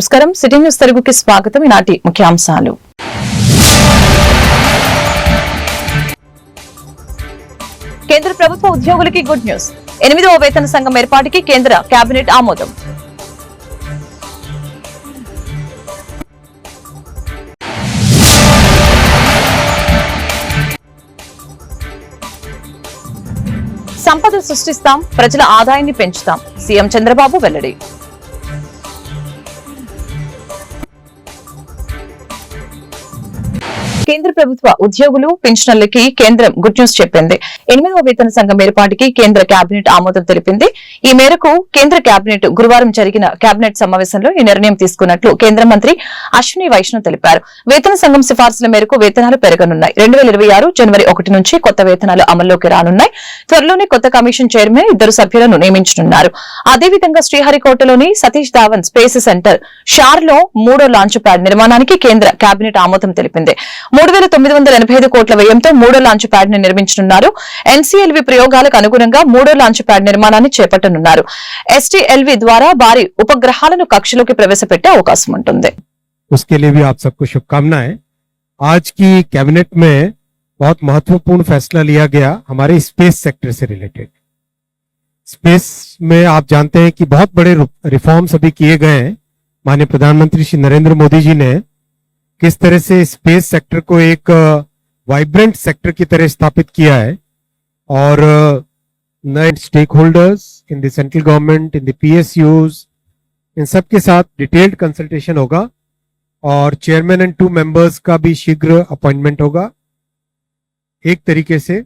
నమస్కారం. City news తెలుగుకి స్వాగతం. ఈనాటి ముఖ్యాంశాలు. కేంద్ర ప్రభుత్వ ఉద్యోగులకి గుడ్ న్యూస్. 8వ వేతన సంఘం ఏర్పాటుకి కేంద్ర కేబినెట్ ఆమోదం. సంపద సృష్టిస్తాం, ప్రజల ఆదాయాన్ని పెంచుతాం. సీఎం చంద్రబాబు వెల్లడి. కేంద్ర ప్రభుత్వ ఉద్యోగులు పెన్షనర్లకి కేంద్రం గుడ్ న్యూస్ చెప్పింది. 8వ వేతన సంఘం ఏర్పాటుకి కేంద్ర కేబినెట్ ఆమోదం తెలిపింది. ఈ మేరకు కేంద్ర కేబినెట్ గురువారం జరిగిన కేబినెట్ సమావేశంలో ఈ నిర్ణయం తీసుకున్నట్లు కేంద్ర మంత్రి అశ్విని వైష్ణవ్ తెలిపారు. వేతన సంఘం సిఫార్సుల మేరకు వేతనాలు పెరగనున్నాయి. 2026 జనవరి 1 నుంచి కొత్త వేతనాలు అమల్లోకి రానున్నాయి. త్వరలోనే కొత్త కమిషన్ చైర్మన్ 2 సభ్యులను నియమించనున్నారు. అదేవిధంగా శ్రీహరికోటలోని సతీష్ ధావన్ స్పేస్ సెంటర్ షార్లో 3వ లాంచ్ ప్యాడ్ నిర్మాణానికి కేంద్ర కేబినెట్ ఆమోదం తెలిపింది. 3,985 కోట్ల వ్యయంతో 3వ లాంచ్ ప్యాడ్ ని నిర్మించనున్నారు. ఎన్సీఎల్వీ ప్రయోగాలకు అనుగుణంగా 3వ లాంచ్ ప్యాడ్ నిర్మాణాన్ని చేపట్టనున్నారు. ఎస్టీఎల్వీ ద్వారా భారీ ఉపగ్రహాలను కక్షలోకి ప్రవేశపెట్టే అవకాశం ఉంటుంది. उसके लिए भी आप सबको शुभकामनाएं. आज की कैबिनेट में बहुत महत्वपूर्ण फैसला लिया गया हमारे स्पेस सेक्टर से रिलेटेड. स्पेस में आप जानते हैं कि बहुत बड़े रिफॉर्म्स अभी किए गए हैं. माननीय प्रधानमंत्री श्री नरेंद्र मोदी जी ने किस तरह से स्पेस सेक्टर को एक वाइब्रेंट सेक्टर की तरह स्थापित किया है और नए stakeholders in the central government, in the PSUs, in सब के साथ डिटेल्ड कंसल्टेशन होगा और चेयरमैन एंड 2 मेंबर्स का भी शीघ्र अपॉइंटमेंट होगा. एक तरीके से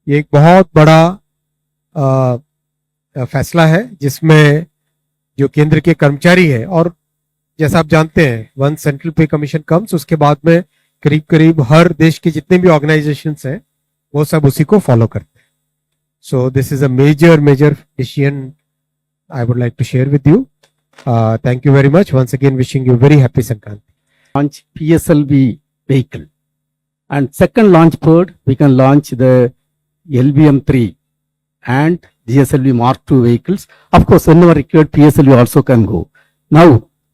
ये एक बहुत बड़ा फैसला है जिसमें जो केंद्र के कर्मचारी है और जैसा आप जानते हैं वन सेंट्रल पे कमीशन कम्स, उसके बाद में करीब करीब हर देश के जितने भी ऑर्गेनाइजेशंस हैं वो सब उसी को फॉलो करते हैं. So this is a major decision I would like to share with you. Thank you very much. Once again wishing you very happy Sankranti. Launch PSLV vehicle, and second launch pad we can launch the LBM-3 and GSLV Mark II vehicles. Of course, whenever required, PSLV also can go. Now,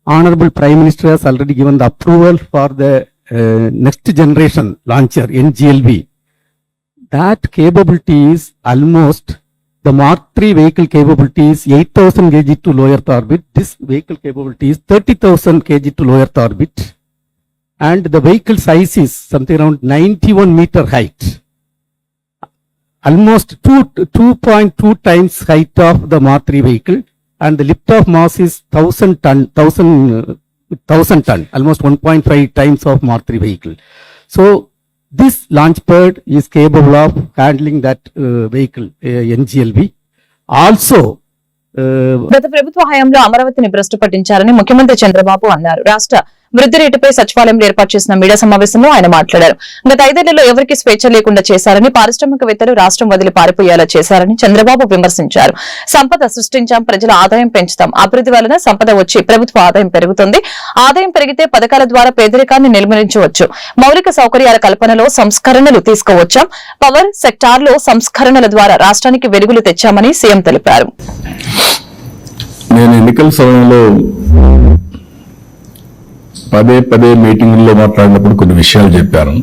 Honorable Prime Minister has already given the approval for the next generation launcher NGLV. That capability is almost the Mark III vehicle capability is 8,000 kg to low Earth orbit. This vehicle capability is 30,000 kg to low Earth orbit. And the vehicle size is something around 91 meter height. Almost 2.2 times height of the Mark III vehicle. And the lift off mass is 1,000 ton, almost 1.5 times of Mark III vehicle. So this launch pad is capable of handling that vehicle, NGLV. Also, గత ప్రభుత్వ హయాంలో అమరావతిని భ్రష్టు పట్టించారని ముఖ్యమంత్రి చంద్రబాబు అన్నారు. రాష్ట్ర వృద్ధి రేటుపై సచివాలయంలో ఏర్పాటు చేసిన మీడియా సమావేశంలో ఆయన మాట్లాడారు. గత 5 ఏళ్లలో ఎవరికి స్వేచ్ఛ లేకుండా చేశారని, పారిశ్రామికవేత్తలు రాష్ట్రం వదిలి పారిపోయేలా చేశారని చంద్రబాబు విమర్శించారు. సంపద సృష్టించాం, ప్రజల ఆదాయం పెంచుతాం. అభివృద్ధి వలన సంపద వచ్చి ప్రభుత్వ ఆదాయం పెరుగుతుంది. ఆదాయం పెరిగితే పథకాల ద్వారా పేదరికాన్ని నిర్మూలించవచ్చు. మౌలిక సౌకర్యాల కల్పనలో సంస్కరణలు తీసుకువచ్చాం. పవర్ సెక్టార్లో సంస్కరణల ద్వారా రాష్ట్రానికి వెలుగులు తెచ్చామని సీఎం తెలిపారు. నేను ఎన్నికల సమయంలో పదే మీటింగుల్లో మాట్లాడినప్పుడు కొన్ని విషయాలు చెప్పాను.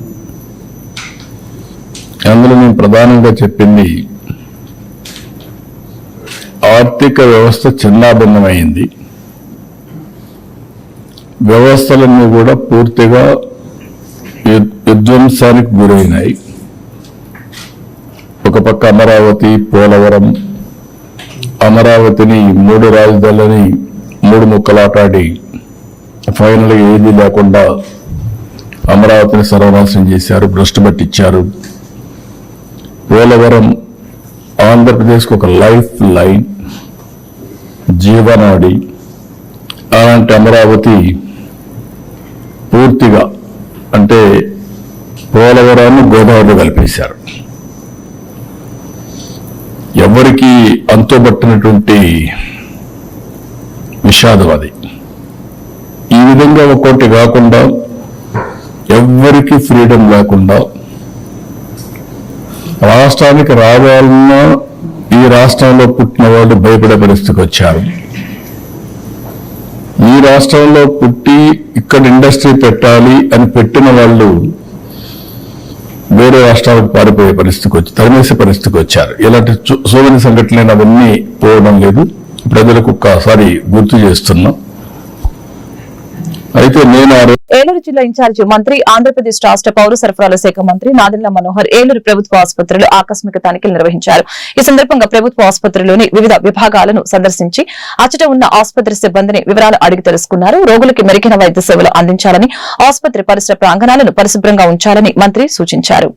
అందులో నేను ప్రధానంగా చెప్పింది ఆర్థిక వ్యవస్థ చిన్నాభిన్నమైంది. వ్యవస్థలన్నీ కూడా పూర్తిగా విధ్వంసానికి గురైనాయి. ఒక పక్క అమరావతి, పోలవరం, అమరావతిని 3 రాజధానులని 3 ముక్కలాటాడి ఫైనల్గా ఏది లేకుండా అమరావతిని సర్వనాశనం చేశారు, భ్రష్టు పట్టించారు. పోలవరం ఆంధ్రప్రదేశ్కి ఒక లైఫ్ లైన్, జీవనాడి. అలాంటి అమరావతి పూర్తిగా అంటే పోలవరాన్ని గోదావరిలో కలిపేశారు. ఎవరికి అంతుబట్టినటువంటి విషాదం అది. ఈ విధంగా ఒక్కొక్కటి కాకుండా ఎవ్వరికి ఫ్రీడమ్ లేకుండా రాష్ట్రానికి రావాలన్నా ఈ రాష్ట్రంలో పుట్టిన వాళ్ళు భయపడే పరిస్థితికి వచ్చారు. ఈ రాష్ట్రంలో పుట్టి ఇక్కడ ఇండస్ట్రీ పెట్టాలి అని పెట్టిన వాళ్ళు వేరే రాష్ట్రాలకు పారిపోయే పరిస్థితికి వచ్చి తరిమేసే పరిస్థితికి వచ్చారు. ఇలాంటి సోమని సంఘటనలు అవన్నీ పోవడం లేదు. ప్రజలకు ఒక్కసారి గుర్తు చేస్తున్నాం. అయితే నేను ఏలూరు జిల్లా ఇన్ఛార్జి మంత్రి, ఆంధ్రప్రదేశ్ రాష్ట్ర పౌర సరఫరాల శాఖ మంత్రి నాదెండ్ల మనోహర్ ఏలూరు ప్రభుత్వ ఆసుపత్రిలో ఆకస్మిక తనిఖీలు నిర్వహించారు. ఈ సందర్భంగా ప్రభుత్వ ఆసుపత్రిలోని వివిధ విభాగాలను సందర్శించి అచ్చట ఉన్న ఆసుపత్రి సిబ్బందిని వివరాలు అడిగి తెలుసుకున్నారు. రోగులకి మెరుగైన వైద్య సేవలు అందించాలని, ఆసుపత్రి పరిసర ప్రాంగణాలను పరిశుభ్రంగా ఉంచాలని మంత్రి సూచించారు.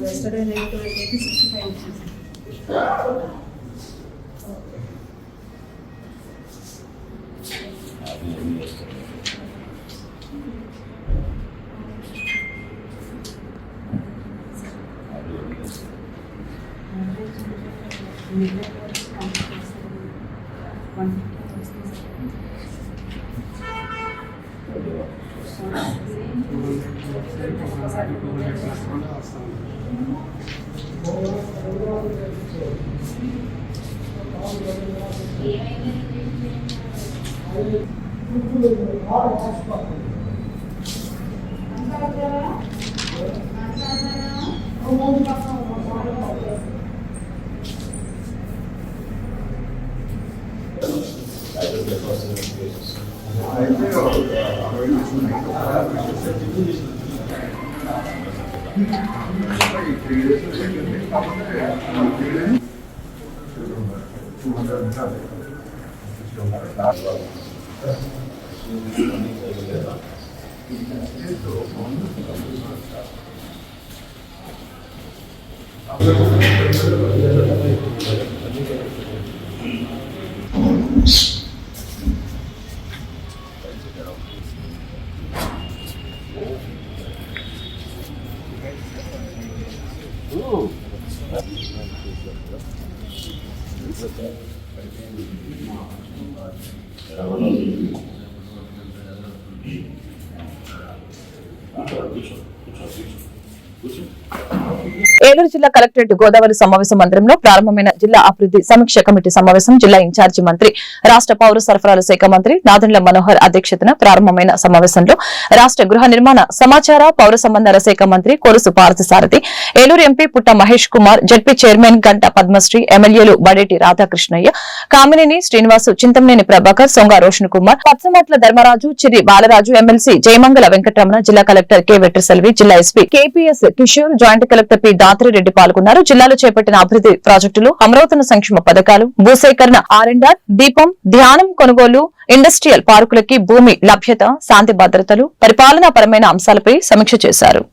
Yesterday night 65 ఏలూరు జిల్లా కలెక్టరేట్ గోదావరి సమావేశ మందిరంలో ప్రారంభమైన జిల్లా అభివృద్ధి సమీక్ష కమిటీ సమావేశం జిల్లా ఇన్ఛార్జి మంత్రి, రాష్ట్ర పౌర సరఫరాల శాఖ మంత్రి నాదెండ్ల మనోహర్ అధ్యక్షతన ప్రారంభమైన సమావేశంలో రాష్ట్ర గృహ నిర్మాణ, సమాచార, పౌర సంబంధాల శాఖ మంత్రి కొలుసు పార్థసారథి, ఏలూరు ఎంపీ పుట్ట మహేష్ కుమార్, జడ్పీ చైర్మన్ గంట పద్మశ్రీ, ఎమ్మెల్యేలు బడేటి రాధాకృష్ణయ్య, కామినేని శ్రీనివాసు, చింతమనేని ప్రభాకర్, సొంగ రోషన్ కుమార్, పచ్చమట్ల ధర్మరాజు, చిరి బాలరాజు, ఎమ్మెల్సీ జయమంగళ వెంకటరమణ, జిల్లా కలెక్టర్ కె వెట్రిసెల్వి, జిల్లా SP KPS Kishore, joint collector P Dhatri Reddy పాల్గొన్నారు. జిల్లాలో చేపట్టిన అభివృద్ధి ప్రాజెక్టులు, అమరావతి సంక్షేమ పథకాలు, భూసేకరణ, ఆర్ఎండ్ఆర్, దీపం, ధ్యానం కొనుగోలు, ఇండస్ట్రియల్ పార్కులకి భూమి లభ్యత, శాంతి భద్రతలు, పరిపాలనా పరమైన అంశాలపై సమీక్ష చేశారు.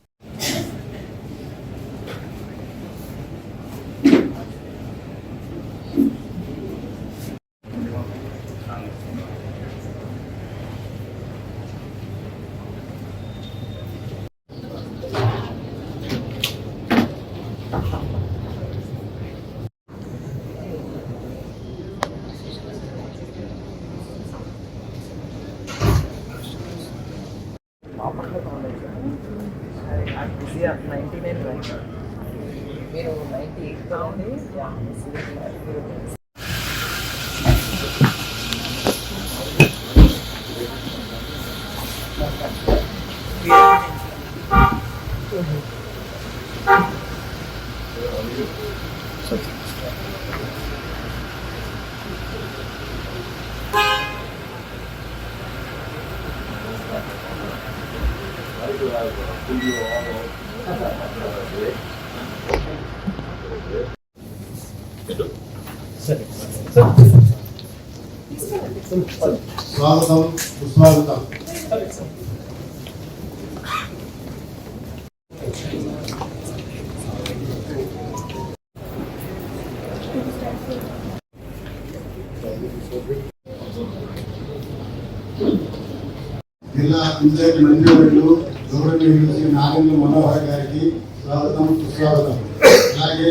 I'm busy at 99 right now. స్వాగతం సుస్వాగతం. జిల్లా పంచాయతీ మంత్రివర్యులు గౌరవనీయులు శ్రీ నాగేంద్ర మనోహర్ గారికి స్వాగతం సుస్వాగతం. అలాగే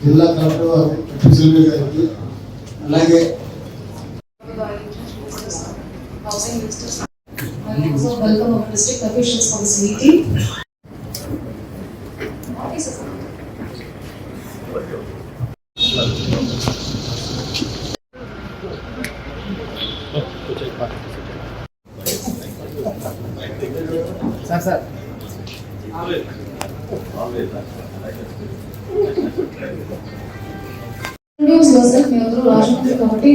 జిల్లా కలెక్టర్ గారు సెల్వి గారికి, అలాగే housing ministers. I also welcome our district officials for this meeting. What is it? sir. Introduce yourself, మీ అందరూ రాజమండ్రి కాబట్టి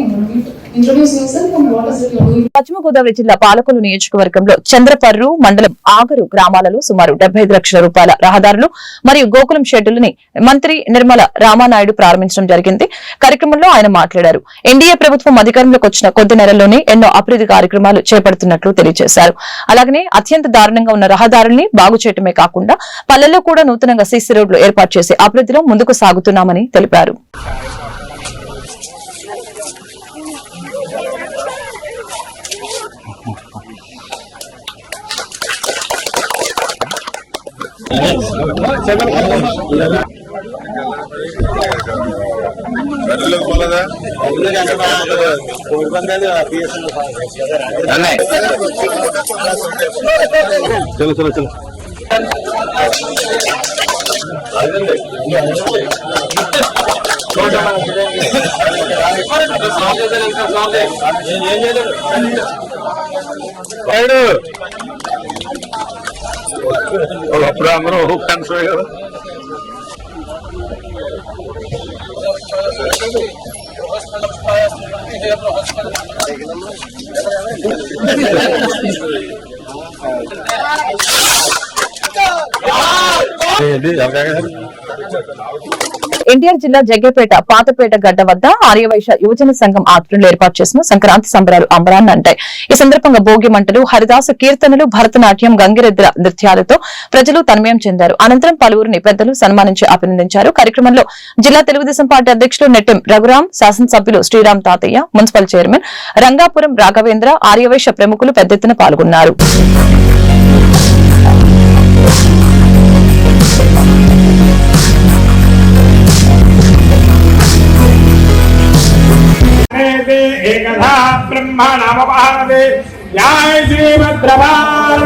introduce yourself and what is it you are doing. పశ్చిమ గోదావరి జిల్లా పాలకొల్లు నియోజకవర్గంలో చంద్రపర్రు మండలం ఆగరు గ్రామాలలో సుమారు 75 లక్షల రూపాయల రహదారులు మరియు గోకులం షెడ్యూల్ని మంత్రి నిర్మల రామానాయుడు ప్రారంభించడం జరిగింది. కార్యక్రమంలో ఆయన మాట్లాడారు. ఎన్డీఏ ప్రభుత్వం అధికారంలోకి వచ్చిన కొద్ది నెలల్లోనే ఎన్నో అభివృద్ధి కార్యక్రమాలు చేపడుతున్నట్లు తెలియజేశారు. అలాగనే అత్యంత దారుణంగా ఉన్న రహదారుల్ని బాగు చేయటమే కాకుండా పల్లెల్లో కూడా నూతనంగా సీసీ రోడ్లు ఏర్పాటు చేసే అభివృద్ధిలో ముందుకు సాగుతున్నామని తెలిపారు. చలో చలో చలో అప్పుడు అందరూ కన్సర్ కదా. ఎన్టీఆర్ జిల్లా జగ్గేపేట పాతపేట గడ్డ వద్ద ఆర్యవైశ్య యువజన సంఘం ఆధ్వర్యంలో ఏర్పాటు చేసిన సంక్రాంతి సంబరాలు అంబరాన్ని అంటాయి. ఈ సందర్భంగా భోగి మంటలు, హరిదాసు కీర్తనలు, భరతనాట్యం, గంగిరెద్దుల నృత్యాలతో ప్రజలు తన్మయం చెందారు. అనంతరం పలువురిని పెద్దలు సన్మానించి అభినందించారు. కార్యక్రమంలో జిల్లా తెలుగుదేశం పార్టీ అధ్యక్షులు నెట్టెం రఘురాం, శాసనసభ్యులు శ్రీరామ్ తాతయ్య, మున్సిపల్ చైర్మన్ రంగాపురం రాఘవేంద్ర, ఆర్యవైశ్య ప్రముఖులు పెద్ద ఎత్తున పాల్గొన్నారు. एकधा ब्रह्मा नामपादे जय श्रीमद्रभार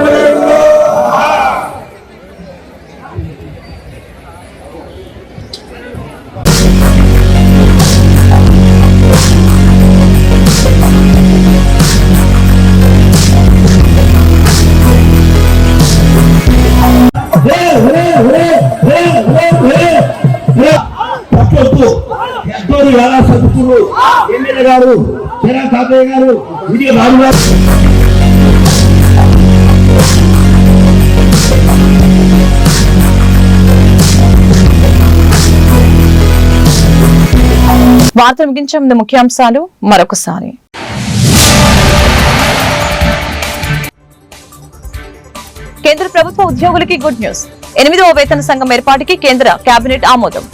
సదుకులు ఎమ్మెల్యే గారు, శ్రీరామ్ తాతయ్య గారు, విజయ బాబు గారు. వార్తలు ముగించే ముందు ముఖ్యాంశాలు మరొకసారి. కేంద్ర ప్రభుత్వ ఉద్యోగులకి గుడ్ న్యూస్. 8వ వేతన సంఘం ఏర్పాటుకి కేంద్ర కేబినెట్ ఆమోదం.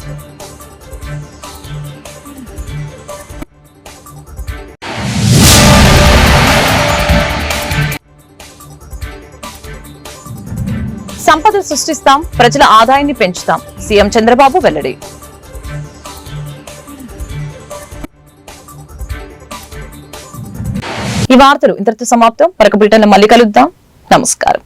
సంపద సృష్టిస్తాం, ప్రజల ఆదాయాన్ని పెంచుతాం, సీఎం చంద్రబాబు వెల్లడి. ఈ వార్తలు ఇంతటితో సమాప్తం. మరొక బ్రిటన్ మళ్ళీ కలుద్దాం. నమస్కారం.